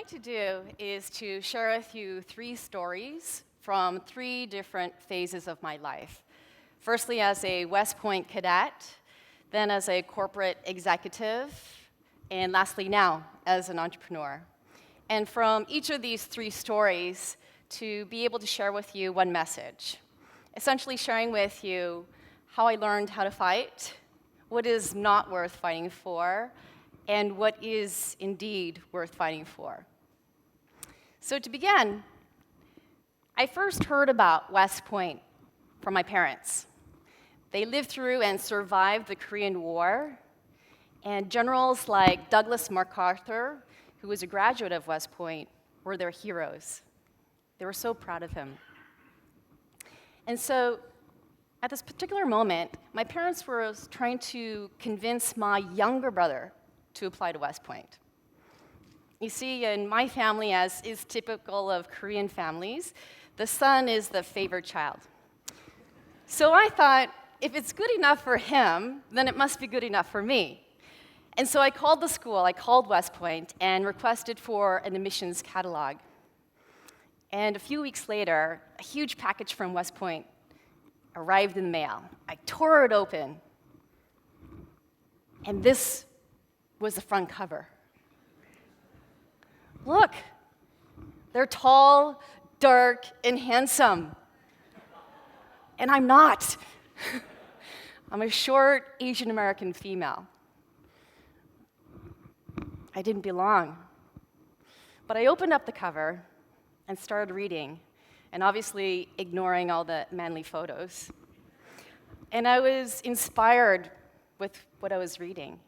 to do is to share with you 3 stories from 3 different phases of my life. Firstly, as a West Point cadet, then as a corporate executive, and lastly now, as an entrepreneur. And from each of these 3 stories, to be able to share with you one message. Essentially sharing with you how I learned how to fight, what is not worth fighting for, and what is indeed worth fighting for. So to begin, I first heard about West Point from my parents. They lived through and survived the Korean War, and generals like Douglas MacArthur, who was a graduate of West Point, were their heroes. They were so proud of him. And so, at this particular moment, my parents were trying to convince my younger brother to apply to West Point. You see, in my family, as is typical of Korean families, the son is the favored child. So I thought, if it's good enough for him, then it must be good enough for me. And so I called the school, I called West Point, and requested for an admissions catalog. And a few weeks later, a huge package from West Point arrived in the mail. I tore it open, and this was the front cover. Look, they're tall, dark, and handsome. And I'm not. I'm a short Asian American female. I didn't belong. But I opened up the cover and started reading, and obviously ignoring all the manly photos. And I was inspired with what I was reading.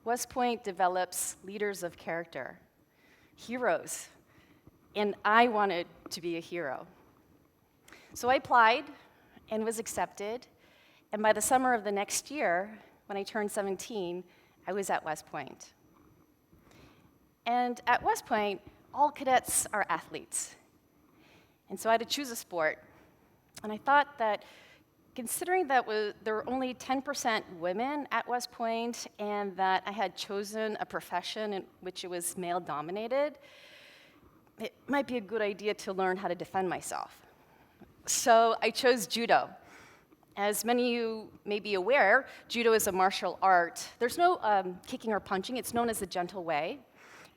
West Point develops leaders of character, heroes, and I wanted to be a hero. So I applied and was accepted, and by the summer of the next year, when I turned 17, I was at West Point. And at West Point, all cadets are athletes. And so I had to choose a sport. And I thought that, considering that there were only 10% women at West Point, and that I had chosen a profession in which it was male-dominated, it might be a good idea to learn how to defend myself. So I chose judo. As many of you may be aware, judo is a martial art. There's no kicking or punching. It's known as the gentle way.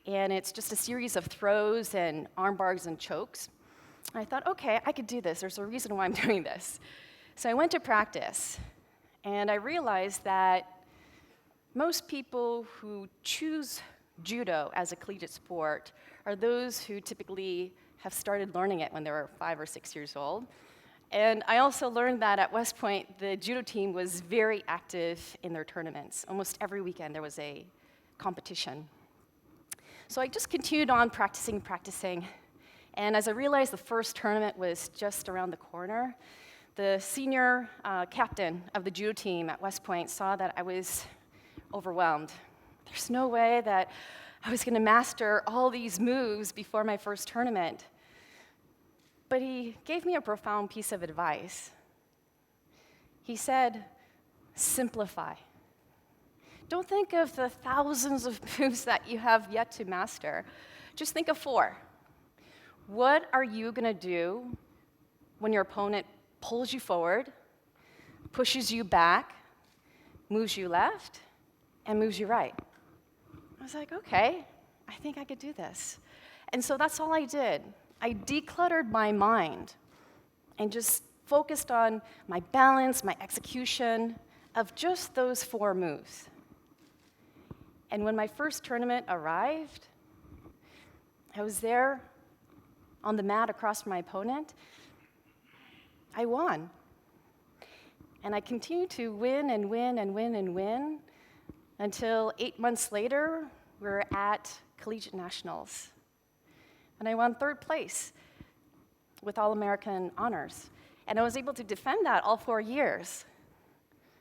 And it's just a series of throws and arm bars and chokes. And I thought, okay, I could do this. There's a reason why I'm doing this. So I went to practice, and I realized that most people who choose judo as a collegiate sport are those who typically have started learning it when they were 5 or 6 years old. And I also learned that at West Point, the judo team was very active in their tournaments. Almost every weekend there was a competition. So I just continued on practicing, and as I realized the first tournament was just around the corner, the senior captain of the judo team at West Point saw that I was overwhelmed. There's no way that I was going to master all these moves before my first tournament. But he gave me a profound piece of advice. He said, simplify. Don't think of the thousands of moves that you have yet to master. Just think of 4. What are you going to do when your opponent pulls you forward, pushes you back, moves you left, and moves you right? I was like, okay, I think I could do this. And so that's all I did. I decluttered my mind and just focused on my balance, my execution of just those 4 moves. And when my first tournament arrived, I was there on the mat across from my opponent. I won. And I continued to win and win and win and win until 8 months later, we were at Collegiate Nationals. And I won 3rd place with All-American honors. And I was able to defend that all 4 years.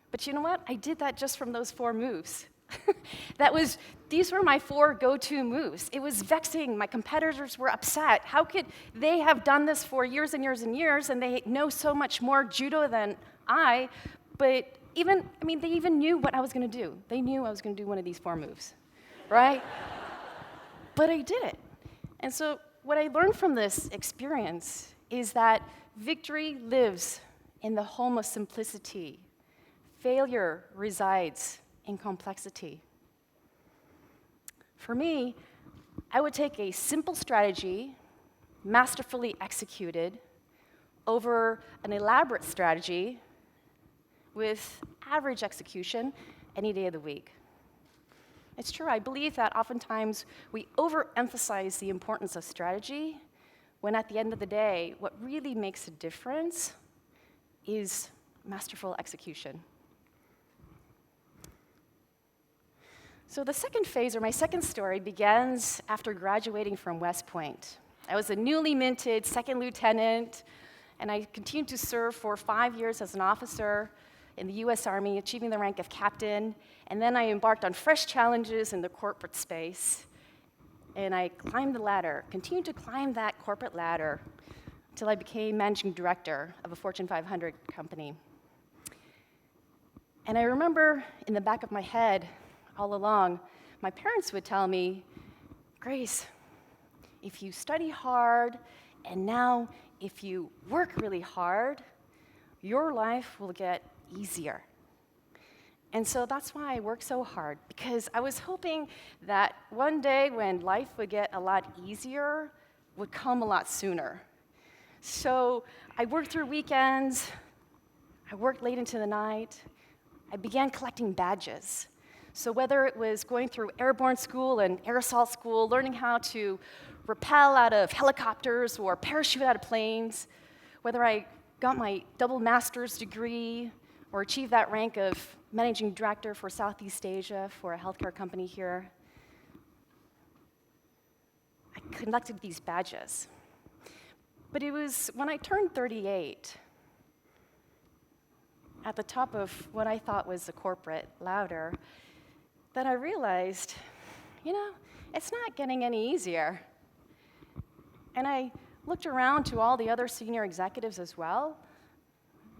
But you know what? I did that just from those 4 moves. These were my 4 go-to moves. It was vexing. My competitors were upset. How could they have done this for years and years and years, and they know so much more judo than I, but they even knew what I was going to do. They knew I was going to do one of these 4 moves, right? But I did it. And so what I learned from this experience is that victory lives in the home of simplicity. Failure resides in complexity. For me, I would take a simple strategy, masterfully executed, over an elaborate strategy with average execution any day of the week. It's true, I believe that oftentimes we overemphasize the importance of strategy, when at the end of the day, what really makes a difference is masterful execution. So the second phase, or my second story, begins after graduating from West Point. I was a newly minted second lieutenant, and I continued to serve for 5 years as an officer in the US Army, achieving the rank of captain, and then I embarked on fresh challenges in the corporate space, and I climbed the ladder, continued to climb that corporate ladder until I became managing director of a Fortune 500 company. And I remember in the back of my head, all along, my parents would tell me, Grace, if you study hard, and now if you work really hard, your life will get easier. And so that's why I worked so hard, because I was hoping that one day when life would get a lot easier would come a lot sooner. So I worked through weekends, I worked late into the night, I began collecting badges. So whether it was going through airborne school and air assault school, learning how to rappel out of helicopters or parachute out of planes, whether I got my double master's degree or achieved that rank of managing director for Southeast Asia for a healthcare company here, I collected these badges. But it was when I turned 38, at the top of what I thought was the corporate ladder, that I realized, it's not getting any easier. And I looked around to all the other senior executives as well.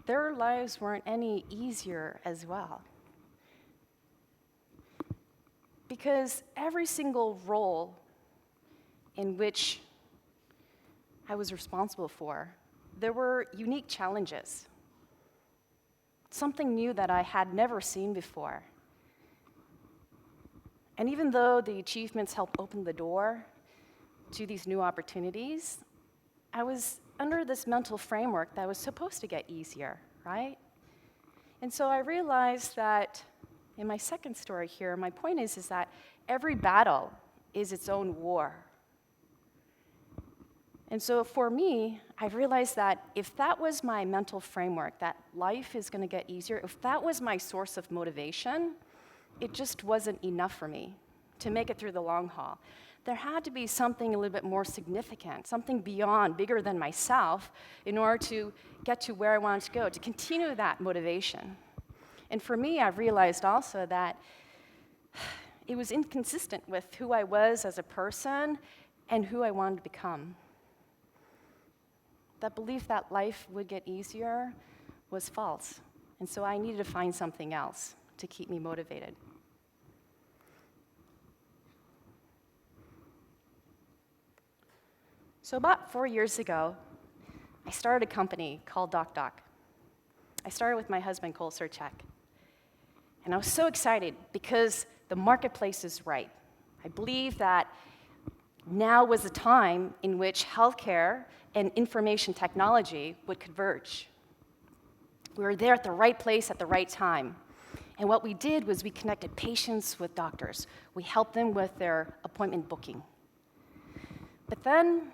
Their lives weren't any easier as well. Because every single role in which I was responsible for, there were unique challenges. Something new that I had never seen before. And even though the achievements helped open the door to these new opportunities, I was under this mental framework that was supposed to get easier, right? And so I realized that in my second story here, my point is that every battle is its own war. And so for me, I realized that if that was my mental framework, that life is going to get easier, if that was my source of motivation, it just wasn't enough for me to make it through the long haul. There had to be something a little bit more significant, something beyond, bigger than myself, in order to get to where I wanted to go, to continue that motivation. And for me, I realized also that it was inconsistent with who I was as a person and who I wanted to become. That belief that life would get easier was false. And so I needed to find something else to keep me motivated. So about 4 years ago, I started a company called DocDoc. I started with my husband, Cole Serchek. And I was so excited because the marketplace is right. I believe that now was the time in which healthcare and information technology would converge. We were there at the right place at the right time. And what we did was we connected patients with doctors. We helped them with their appointment booking. But then,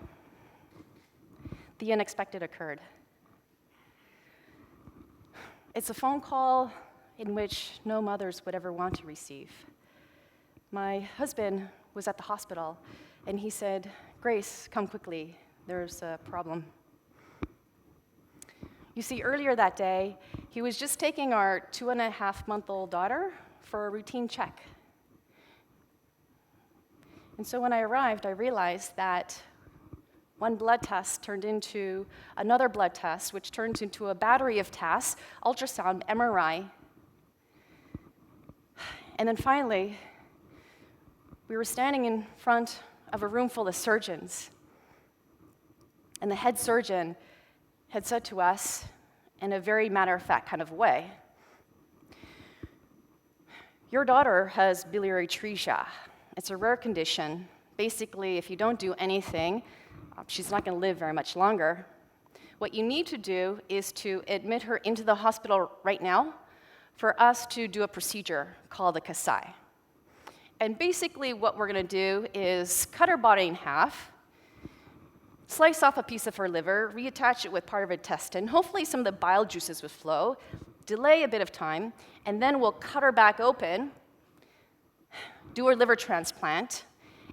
the unexpected occurred. It's a phone call in which no mothers would ever want to receive. My husband was at the hospital, and he said, Grace, come quickly, there's a problem. You see, earlier that day, he was just taking our 2.5-month-old daughter for a routine check. And so when I arrived, I realized that one blood test turned into another blood test, which turned into a battery of tests, ultrasound, MRI. And then finally, we were standing in front of a room full of surgeons. And the head surgeon had said to us in a very matter-of-fact kind of way, "Your daughter has biliary atresia. It's a rare condition. Basically, if you don't do anything, she's not going to live very much longer. What you need to do is to admit her into the hospital right now for us to do a procedure called a Kasai. And basically what we're going to do is cut her body in half, slice off a piece of her liver, reattach it with part of her intestine. Hopefully some of the bile juices would flow, delay a bit of time, and then we'll cut her back open, do her liver transplant,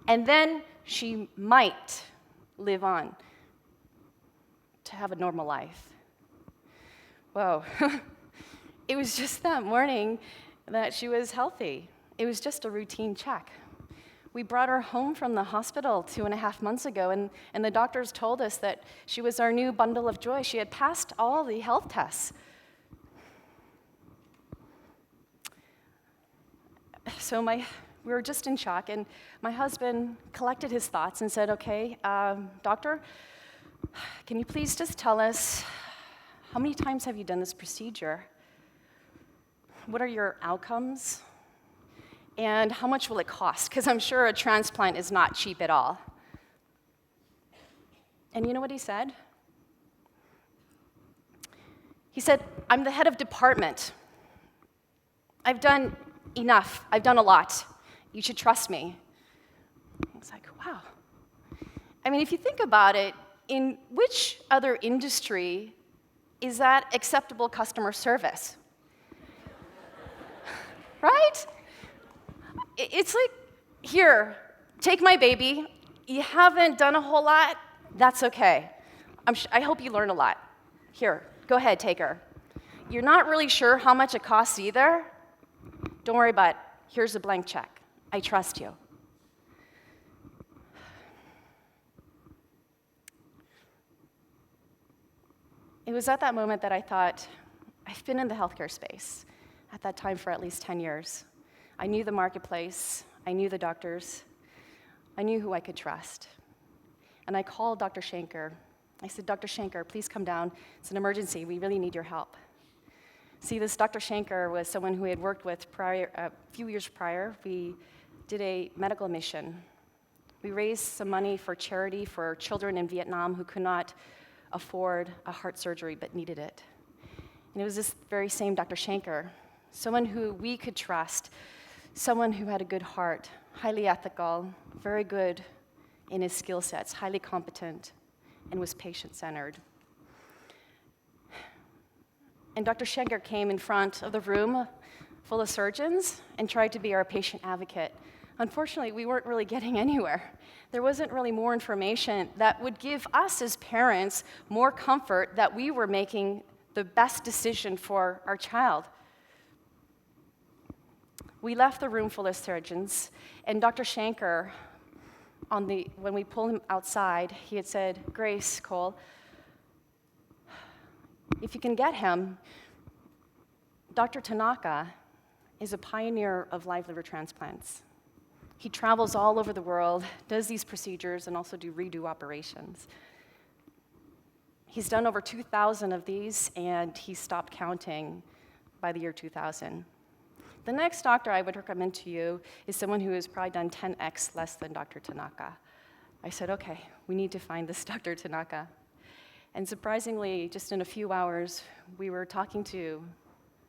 and then she might live on to have a normal life." Whoa. It was just that morning that she was healthy. It was just a routine check. We brought her home from the hospital 2.5 months ago, and the doctors told us that she was our new bundle of joy. She had passed all the health tests. So we were just in shock, and my husband collected his thoughts and said, "Okay, doctor, can you please just tell us, how many times have you done this procedure? What are your outcomes? And how much will it cost? Because I'm sure a transplant is not cheap at all." And you know what he said? He said, "I'm the head of department. I've done enough. I've done a lot. You should trust me." I was like, wow. I mean, if you think about it, in which other industry is that acceptable customer service? Right? It's like, "Here, take my baby. You haven't done a whole lot. That's okay. I hope you learned a lot. Here, go ahead, take her. You're not really sure how much it costs either? Don't worry about it. Here's a blank check. I trust you." It was at that moment that I thought, I've been in the healthcare space at that time for at least 10 years. I knew the marketplace. I knew the doctors. I knew who I could trust. And I called Dr. Shanker. I said, "Dr. Shanker, please come down. It's an emergency. We really need your help." See, this Dr. Shanker was someone who we had worked with a few years prior. We did a medical mission. We raised some money for charity for children in Vietnam who could not afford a heart surgery but needed it. And it was this very same Dr. Shanker, someone who we could trust, someone who had a good heart, highly ethical, very good in his skill sets, highly competent, and was patient-centered. And Dr. Shanker came in front of the room full of surgeons and tried to be our patient advocate. Unfortunately, we weren't really getting anywhere. There wasn't really more information that would give us as parents more comfort that we were making the best decision for our child. We left the room full of surgeons, and Dr. Shanker, when we pulled him outside, he had said, "Grace, Cole, if you can get him, Dr. Tanaka is a pioneer of live liver transplants. He travels all over the world, does these procedures, and also do redo operations. He's done over 2,000 of these, and he stopped counting by the year 2000. The next doctor I would recommend to you is someone who has probably done 10x less than Dr. Tanaka." I said, "Okay, we need to find this Dr. Tanaka." And surprisingly, just in a few hours, we were talking to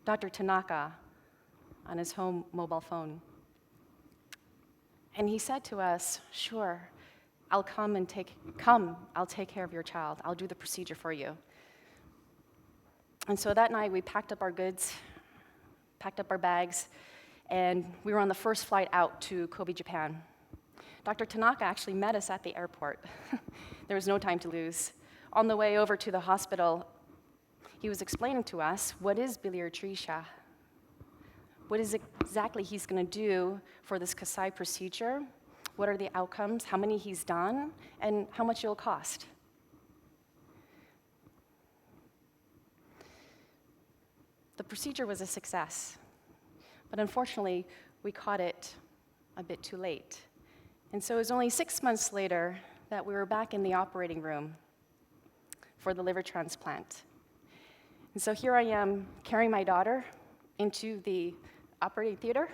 Dr. Tanaka on his home mobile phone. And he said to us, "Sure, I'll come, I'll take care of your child. I'll do the procedure for you." And so that night, we packed up our goods, packed up our bags, and we were on the first flight out to Kobe, Japan. Dr. Tanaka actually met us at the airport. There was no time to lose. On the way over to the hospital, he was explaining to us what is biliary atresia, what is exactly he's going to do for this Kasai procedure, what are the outcomes, how many he's done, and how much it'll cost. The procedure was a success, but unfortunately, we caught it a bit too late. And so it was only 6 months later that we were back in the operating room for the liver transplant. And so here I am carrying my daughter into the operating theater.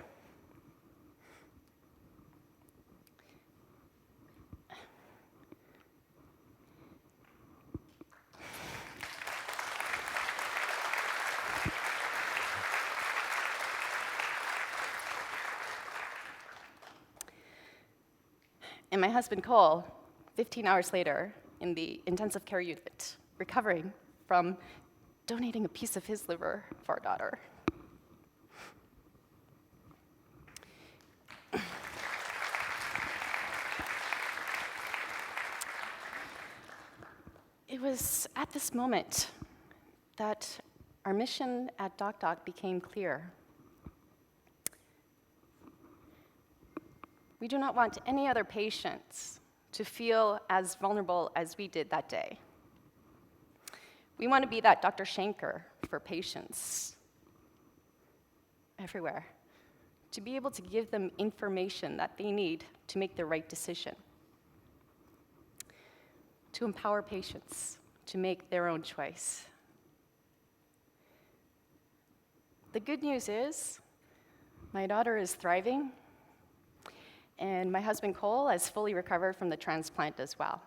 And my husband, Cole, 15 hours later in the intensive care unit, recovering from donating a piece of his liver for our daughter. It was at this moment that our mission at DocDoc became clear. We do not want any other patients to feel as vulnerable as we did that day. We want to be that Dr. Shanker for patients everywhere, to be able to give them information that they need to make the right decision, to empower patients to make their own choice. The good news is my daughter is thriving, and my husband, Cole, has fully recovered from the transplant as well.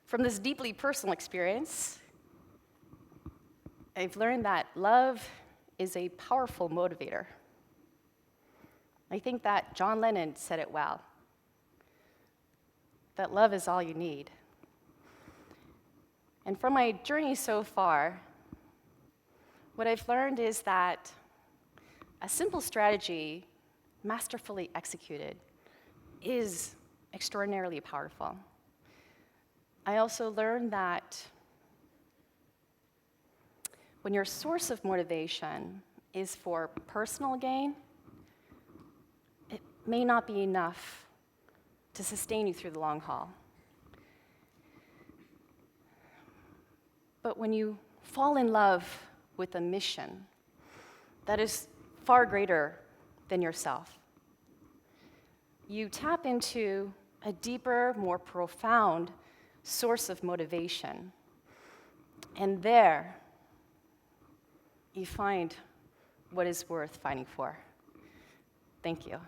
From this deeply personal experience, I've learned that love is a powerful motivator. I think that John Lennon said it well, that love is all you need. And from my journey so far, what I've learned is that a simple strategy, masterfully executed, is extraordinarily powerful. I also learned that when your source of motivation is for personal gain, it may not be enough to sustain you through the long haul. But when you fall in love with a mission that is far greater than yourself, you tap into a deeper, more profound source of motivation. And there, you find what is worth fighting for. Thank you.